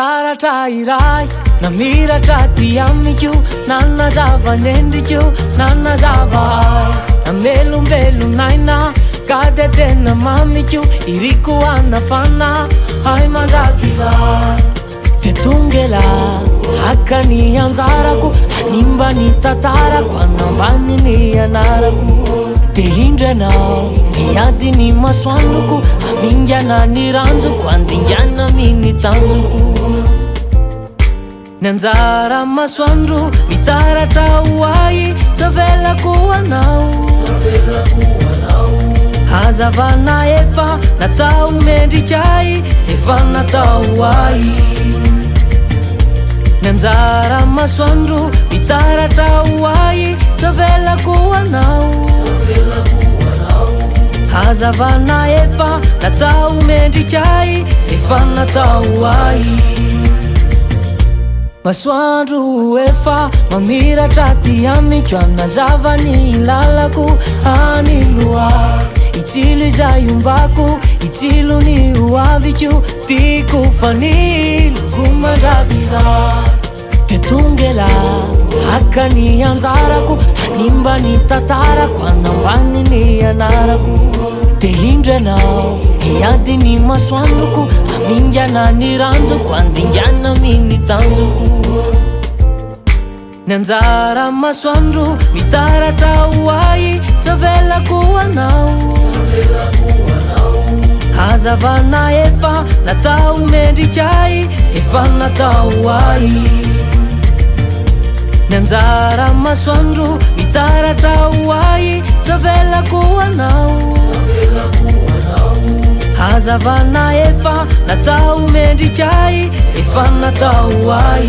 mitaratra iray namiratra ty amiko nanazava nendriko nanazava namelombelon'aina ka de tena mamiko iriko anafana ay mandrakizay de tongela haka ny anjarako hanimba ny tatarako anambany ny anarako de hindranao miady ny masoandroko amingana ny ranjoko andingana miny tanjoko ny anjara masoandro mitaratra hoay tsavelako anao hazavana efa natao mendrikay efa natao ay ny anjara masoandro mitaratra hoay tsavelako anao hazavana efa natao mendrikay efa natao ay masoandro efa mamiratra ty amiko anazava ny lalako anyloa itsilo izay ombako itsilo ny hoaviko tiako faniloko mandrakizay de tongela haka ny anjarako hanimba ny tatarako anambany ny anarako de hindranao miady ny masoandroko amingana ny ranjoko andingana miny tanjoko ny anjara masoandro mitaratra hoay tsavelako anao hazavana efa natao mendrikay efa natao ay ny anjara masoandro mitaratra hoay tsavelako anao hazavana efa natao mendrikay efa natao ay